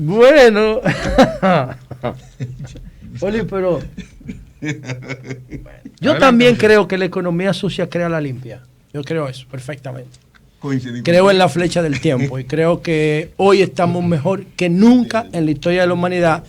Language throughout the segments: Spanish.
Bueno. Oli, pero yo también creo que la economía sucia crea la limpia. Yo creo eso perfectamente. Creo en la flecha del tiempo y creo que hoy estamos mejor que nunca en la historia de la humanidad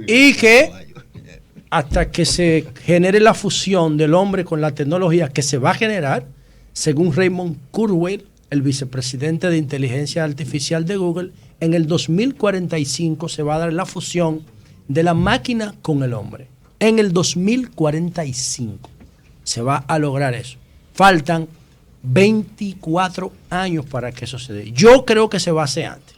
y que hasta que se genere la fusión del hombre con la tecnología que se va a generar, según Raymond Kurzweil, el vicepresidente de inteligencia artificial de Google, en el 2045 se va a dar la fusión de la máquina con el hombre. En el 2045 se va a lograr eso. Faltan 24 años para que eso se dé. Yo creo que se va a hacer antes,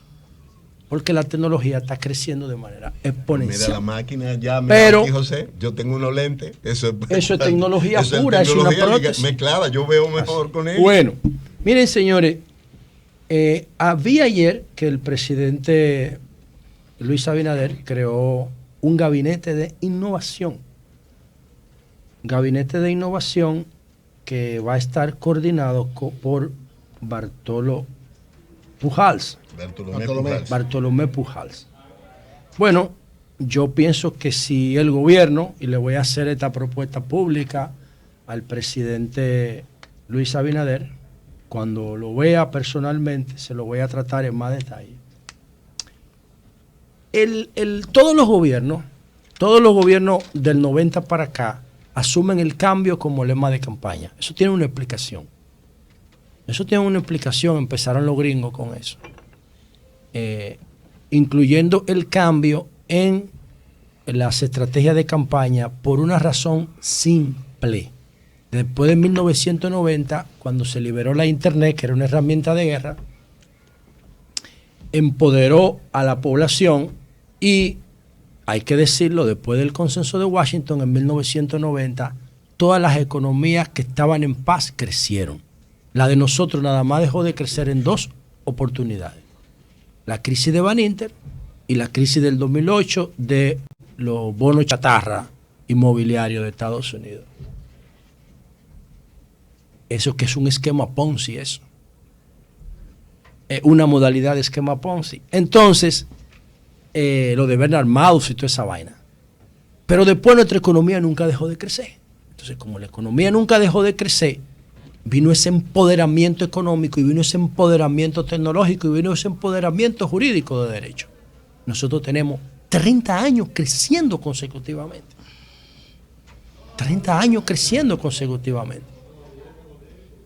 porque la tecnología está creciendo de manera exponencial. Mira la máquina ya, pero aquí, José, yo tengo unos lentes. Eso es tecnología pura, es una prótesis mezclada, yo veo mejor con él. Bueno, miren señores, había ayer que el presidente Luis Abinader creó un gabinete de innovación. Gabinete de innovación que va a estar coordinado por Bartolomé Pujals. Bueno, yo pienso que si el gobierno, y le voy a hacer esta propuesta pública al presidente Luis Abinader, cuando lo vea personalmente, se lo voy a tratar en más detalle. Todos los gobiernos del 90 para acá, asumen el cambio como lema de campaña. Eso tiene una explicación. Empezaron los gringos con eso. Incluyendo el cambio en las estrategias de campaña por una razón simple. Después de 1990, cuando se liberó la Internet, que era una herramienta de guerra, empoderó a la población y, hay que decirlo, después del consenso de Washington en 1990, todas las economías que estaban en paz crecieron. La de nosotros nada más dejó de crecer en dos oportunidades. La crisis de Banninter y la crisis del 2008 de los bonos chatarra inmobiliarios de Estados Unidos. Eso que es un esquema Ponzi, eso. Es una modalidad de esquema Ponzi. Entonces, lo de Bernard Madoff y toda esa vaina. Pero después nuestra economía nunca dejó de crecer. Entonces, como la economía nunca dejó de crecer, vino ese empoderamiento económico y vino ese empoderamiento tecnológico y vino ese empoderamiento jurídico de derecho. Nosotros tenemos 30 años creciendo consecutivamente. 30 años creciendo consecutivamente.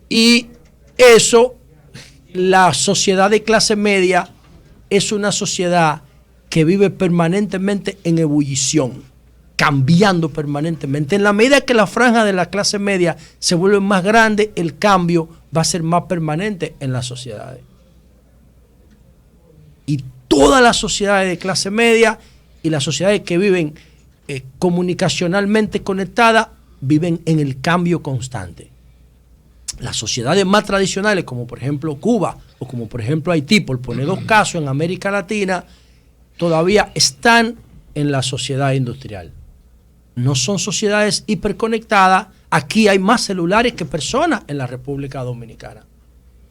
Y eso, la sociedad de clase media es una sociedad que vive permanentemente en ebullición, cambiando permanentemente. En la medida que la franja de la clase media se vuelve más grande, el cambio va a ser más permanente en las sociedades. Y todas las sociedades de clase media y las sociedades que viven comunicacionalmente conectadas viven en el cambio constante. Las sociedades más tradicionales, como por ejemplo Cuba o como por ejemplo Haití, por poner dos casos en América Latina, todavía están en la sociedad industrial. No son sociedades hiperconectadas. Aquí hay más celulares que personas en la República Dominicana.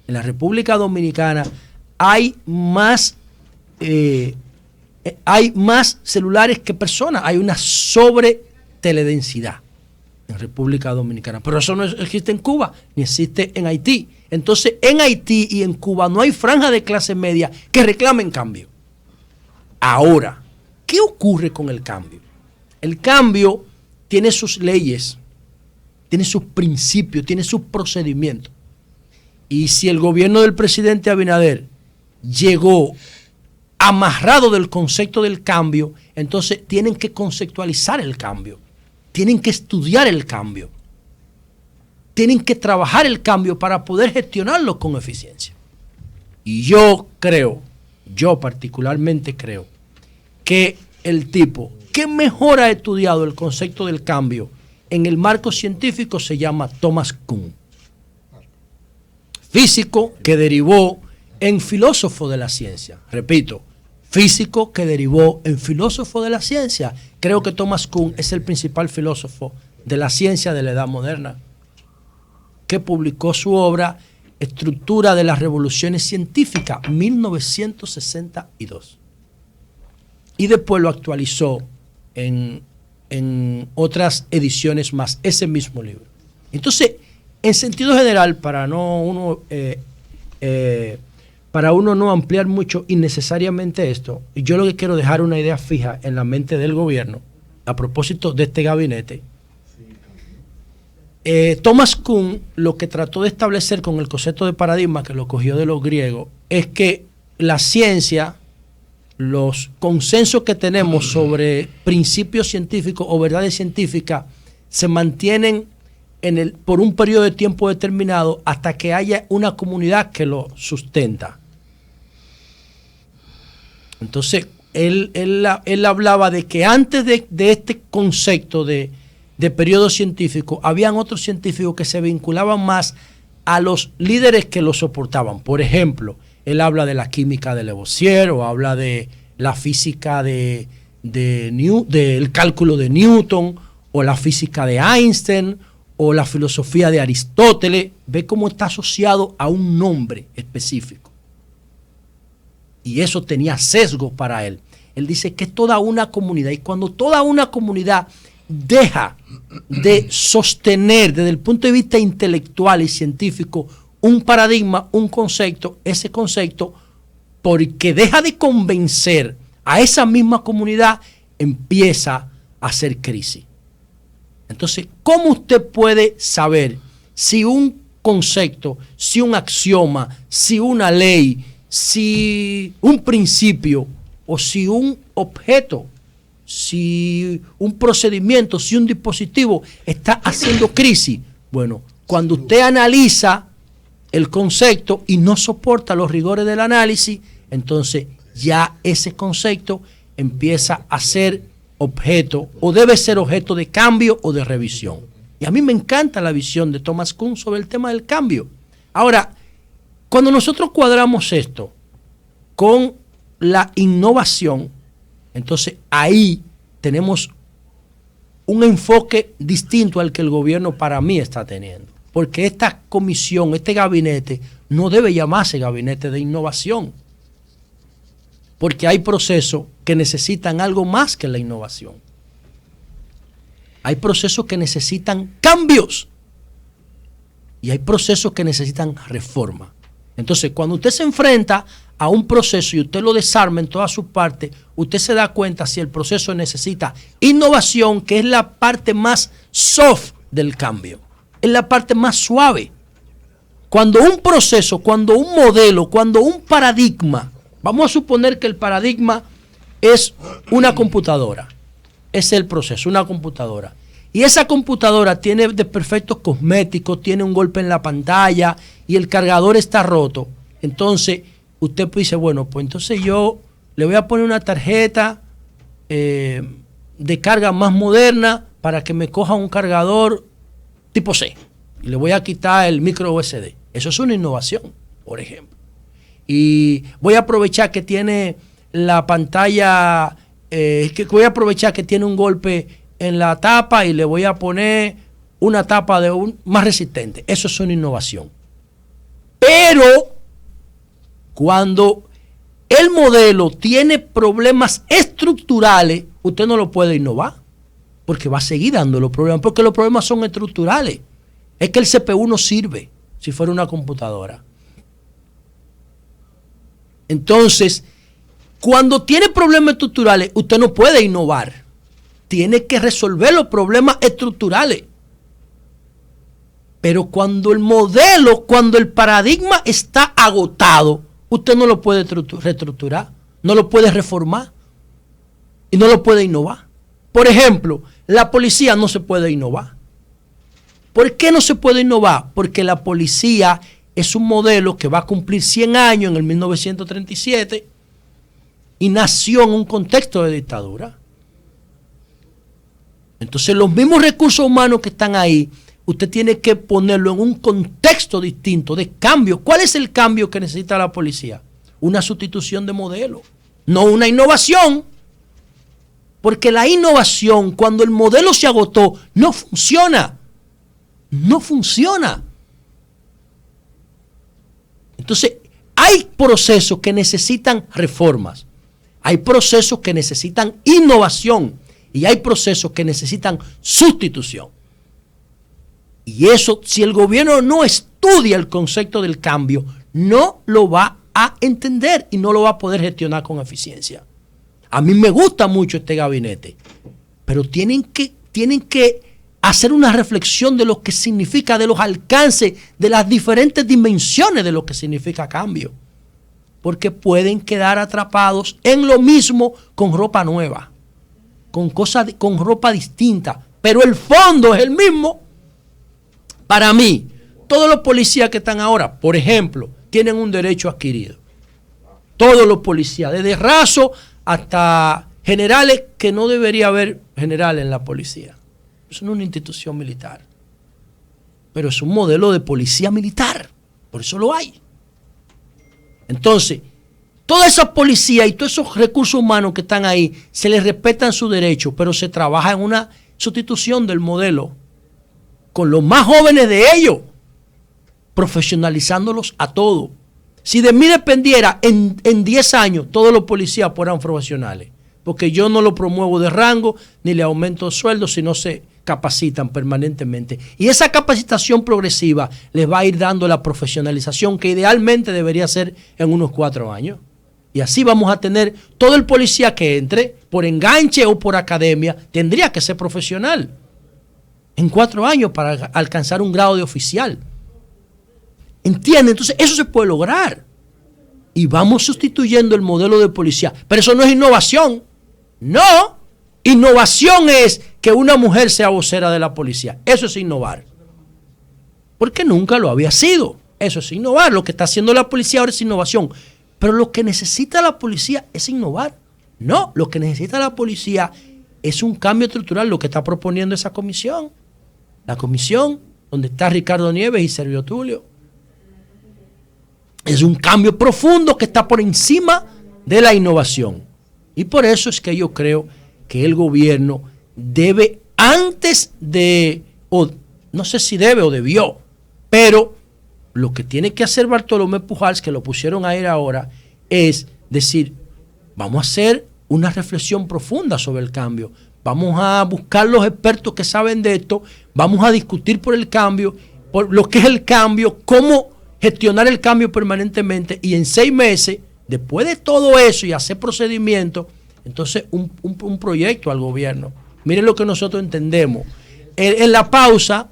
En la República Dominicana hay más celulares que personas. Hay una sobreteledensidad en República Dominicana. Pero eso no existe en Cuba, ni existe en Haití. Entonces, en Haití y en Cuba no hay franja de clase media que reclamen cambio. Ahora, ¿qué ocurre con el cambio? El cambio tiene sus leyes, tiene sus principios, tiene sus procedimientos. Y si el gobierno del presidente Abinader llegó amarrado del concepto del cambio, entonces tienen que conceptualizar el cambio, tienen que estudiar el cambio, tienen que trabajar el cambio para poder gestionarlo con eficiencia. Y yo particularmente creo que el tipo que mejor ha estudiado el concepto del cambio en el marco científico se llama Thomas Kuhn, físico que derivó en filósofo de la ciencia. Repito, físico que derivó en filósofo de la ciencia. Creo que Thomas Kuhn es el principal filósofo de la ciencia de la edad moderna, que publicó su obra Estructura de las Revoluciones Científicas, 1962. y después lo actualizó en otras ediciones más, ese mismo libro. Entonces, en sentido general, para uno no ampliar mucho innecesariamente esto, yo lo que quiero dejar una idea fija en la mente del gobierno a propósito de este gabinete. Thomas Kuhn lo que trató de establecer con el concepto de paradigma, que lo cogió de los griegos, es que la ciencia, los consensos que tenemos sobre principios científicos o verdades científicas se mantienen por un periodo de tiempo determinado hasta que haya una comunidad que lo sustenta. Entonces, él hablaba de que antes de este concepto de periodo científico, habían otros científicos que se vinculaban más a los líderes que lo soportaban. Por ejemplo, él habla de la química de Lavoisier, o habla de la física del cálculo de Newton, o la física de Einstein, o la filosofía de Aristóteles. Ve cómo está asociado a un nombre específico. Y eso tenía sesgo para él. Él dice que es toda una comunidad, y cuando toda una comunidad deja de sostener desde el punto de vista intelectual y científico un paradigma, un concepto, ese concepto, porque deja de convencer a esa misma comunidad, empieza a hacer crisis. Entonces, ¿cómo usted puede saber si un concepto, si un axioma, si una ley, si un principio o si un objeto, si un procedimiento, si un dispositivo está haciendo crisis? Bueno, cuando usted analiza el concepto y no soporta los rigores del análisis, entonces ya ese concepto empieza a ser objeto, o debe ser objeto de cambio o de revisión. Y a mí me encanta la visión de Thomas Kuhn sobre el tema del cambio. Ahora, cuando nosotros cuadramos esto con la innovación, entonces ahí tenemos un enfoque distinto al que el gobierno para mí está teniendo. Porque esta comisión, este gabinete, no debe llamarse gabinete de innovación. Porque hay procesos que necesitan algo más que la innovación. Hay procesos que necesitan cambios. Y hay procesos que necesitan reforma. Entonces, cuando usted se enfrenta a un proceso y usted lo desarma en todas sus partes, usted se da cuenta si el proceso necesita innovación, que es la parte más soft del cambio, es la parte más suave. Cuando un proceso, cuando un modelo, cuando un paradigma, vamos a suponer que el paradigma es una computadora, es el proceso, una computadora. Y esa computadora tiene desperfectos cosméticos, tiene un golpe en la pantalla y el cargador está roto. Entonces, usted dice, bueno, pues entonces yo le voy a poner una tarjeta de carga más moderna para que me coja un cargador tipo C. Y le voy a quitar el micro USB. Eso es una innovación, por ejemplo. Y voy a aprovechar que tiene la pantalla, voy a aprovechar que tiene un golpe en la tapa y le voy a poner una tapa más resistente. Eso es una innovación. Pero cuando el modelo tiene problemas estructurales, usted no lo puede innovar, porque va a seguir dando los problemas, porque los problemas son estructurales. Es que el CPU no sirve si fuera una computadora. Entonces, cuando tiene problemas estructurales, usted no puede innovar. Tiene que resolver los problemas estructurales. Pero cuando el modelo, cuando el paradigma está agotado, usted no lo puede reestructurar, no lo puede reformar y no lo puede innovar. Por ejemplo, la policía no se puede innovar. ¿Por qué no se puede innovar? Porque la policía es un modelo que va a cumplir 100 años en el 1937 y nació en un contexto de dictadura. Entonces, los mismos recursos humanos que están ahí, usted tiene que ponerlo en un contexto distinto de cambio. ¿Cuál es el cambio que necesita la policía? Una sustitución de modelo, no una innovación. Porque la innovación, cuando el modelo se agotó, no funciona. No funciona. Entonces, hay procesos que necesitan reformas. Hay procesos que necesitan innovación y hay procesos que necesitan sustitución. Y eso, si el gobierno no estudia el concepto del cambio, no lo va a entender y no lo va a poder gestionar con eficiencia. A mí me gusta mucho este gabinete, pero tienen que hacer una reflexión de lo que significa, de los alcances, de las diferentes dimensiones de lo que significa cambio. Porque pueden quedar atrapados en lo mismo con ropa nueva, con ropa distinta, pero el fondo es el mismo. Para mí, todos los policías que están ahora, por ejemplo, tienen un derecho adquirido. Todos los policías, desde raso hasta generales, que no debería haber generales en la policía. Eso no es una institución militar, pero es un modelo de policía militar, por eso lo hay. Entonces, toda esa policía y todos esos recursos humanos que están ahí, se les respetan sus derechos, pero se trabaja en una sustitución del modelo con los más jóvenes de ellos, profesionalizándolos a todos. Si de mí dependiera, en 10 años todos los policías fueran profesionales, porque yo no lo promuevo de rango ni le aumento sueldos, sino se capacitan permanentemente. Y esa capacitación progresiva les va a ir dando la profesionalización que idealmente debería ser en unos 4 años. Y así vamos a tener todo el policía que entre, por enganche o por academia, tendría que ser profesional en 4 años para alcanzar un grado de oficial. ¿Entienden? Entonces eso se puede lograr. Y vamos sustituyendo el modelo de policía. Pero eso no es innovación. No. Innovación es que una mujer sea vocera de la policía. Eso es innovar. Porque nunca lo había sido. Eso es innovar. Lo que está haciendo la policía ahora es innovación. Pero lo que necesita la policía es innovar. No, lo que necesita la policía es un cambio estructural, lo que está proponiendo esa comisión. La comisión donde está Ricardo Nieves y Servio Tulio. Es un cambio profundo que está por encima de la innovación. Y por eso es que yo creo que el gobierno debe, antes de, o no sé si debe o debió, pero lo que tiene que hacer Bartolomé Pujals, que lo pusieron a ir ahora, es decir, vamos a hacer una reflexión profunda sobre el cambio. Vamos a buscar los expertos que saben de esto, vamos a discutir por el cambio, por lo que es el cambio, cómo gestionar el cambio permanentemente, y en 6 meses, después de todo eso y hacer procedimientos, entonces un proyecto al gobierno. Miren lo que nosotros entendemos. En la pausa,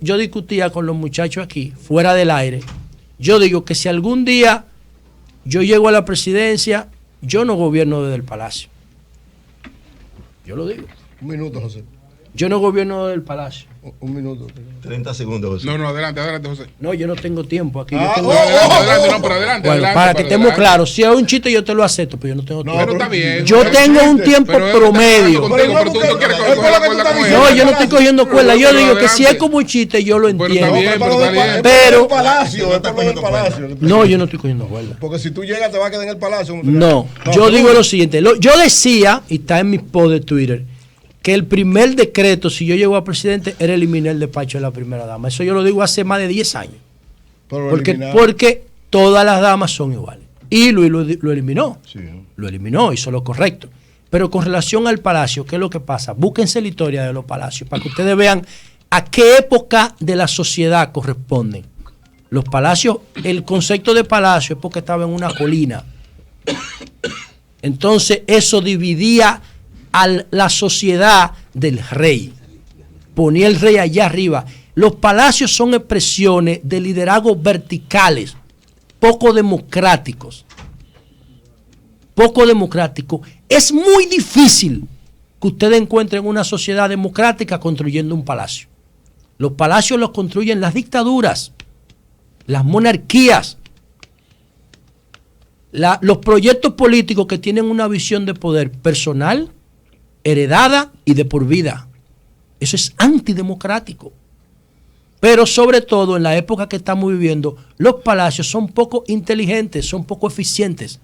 yo discutía con los muchachos aquí, fuera del aire. Yo digo que si algún día yo llego a la presidencia, yo no gobierno desde el Palacio. Yo lo digo. Un minuto, José. Yo no gobierno desde el Palacio. Un minuto. 30 segundos, José. No, adelante, José. No, yo no tengo tiempo aquí. Adelante. Bueno, para que estemos claros, si es un chiste yo te lo acepto, pero yo no tengo tiempo. Pero está bien. Yo tengo un tiempo promedio. No, yo no estoy cogiendo cuerda. Yo digo que si es como un chiste, yo lo entiendo. Pero no, yo no estoy cogiendo cuerda. Porque si tú llegas te vas a quedar en el Palacio. No, yo digo lo siguiente. Yo decía, y está en mi post de Twitter, que el primer decreto, si yo llego a presidente, era eliminar el despacho de la primera dama. Eso yo lo digo hace más de 10 años. Porque todas las damas son iguales. Y Luis lo eliminó. Sí. Lo eliminó, hizo lo correcto. Pero con relación al Palacio, ¿qué es lo que pasa? Búsquense la historia de los palacios para que ustedes vean a qué época de la sociedad corresponden. Los palacios, el concepto de palacio es porque estaba en una colina. Entonces eso dividía a la sociedad del rey. Ponía el rey allá arriba. Los palacios son expresiones de liderazgos verticales, poco democráticos. Poco democrático. Es muy difícil que ustedes encuentren una sociedad democrática construyendo un palacio. Los palacios los construyen las dictaduras, las monarquías, los proyectos políticos que tienen una visión de poder personal, heredada y de por vida. Eso es antidemocrático. Pero sobre todo en la época que estamos viviendo, los palacios son poco inteligentes, son poco eficientes,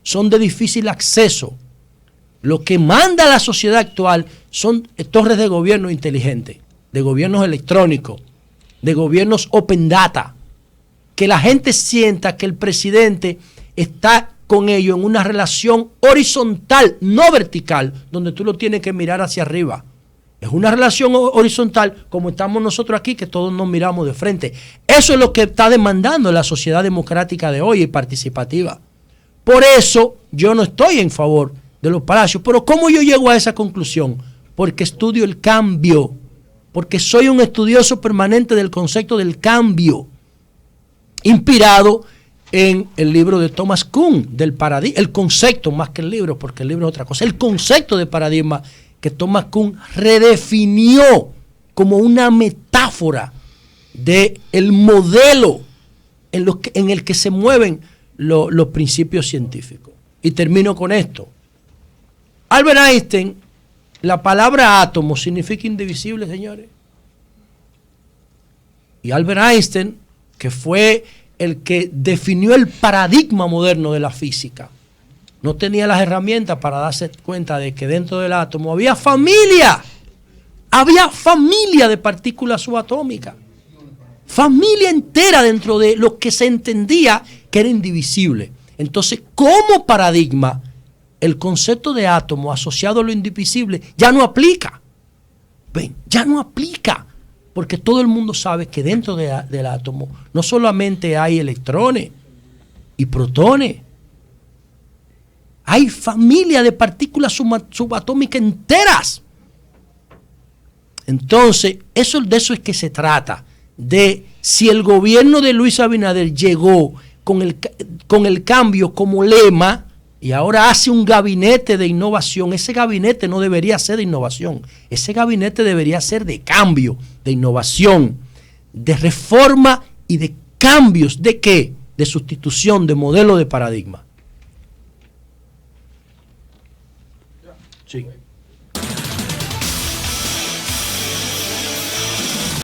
son de difícil acceso. Lo que manda la sociedad actual son torres de gobierno inteligentes, de gobiernos electrónicos, de gobiernos open data, que la gente sienta que el presidente está con ellos en una relación horizontal, no vertical, donde tú lo tienes que mirar hacia arriba. Es una relación horizontal como estamos nosotros aquí, que todos nos miramos de frente. Eso es lo que está demandando la sociedad democrática de hoy y participativa. Por eso yo no estoy en favor de los palacios. Pero ¿cómo yo llego a esa conclusión? Porque estudio el cambio, porque soy un estudioso permanente del concepto del cambio, inspirado en el libro de Thomas Kuhn, del paradigma, el concepto más que el libro, porque el libro es otra cosa, el concepto de paradigma que Thomas Kuhn redefinió como una metáfora del modelo en el que se mueven los principios científicos. Y termino con esto. Albert Einstein, la palabra átomo significa indivisible, señores. Y Albert Einstein, que fue el que definió el paradigma moderno de la física, no tenía las herramientas para darse cuenta de que dentro del átomo había familia de partículas subatómicas, familia entera dentro de lo que se entendía que era indivisible. Entonces, como paradigma, el concepto de átomo asociado a lo indivisible ya no aplica. Ven, ya no aplica, porque todo el mundo sabe que dentro del átomo no solamente hay electrones y protones, hay familia de partículas subatómicas enteras. Entonces, de eso es que se trata, de si el gobierno de Luis Abinader llegó con el cambio como lema y ahora hace un gabinete de innovación. Ese gabinete no debería ser de innovación, ese gabinete debería ser de cambio, de innovación, de reforma y de cambios. ¿De qué? De sustitución de modelo de paradigma. Sí.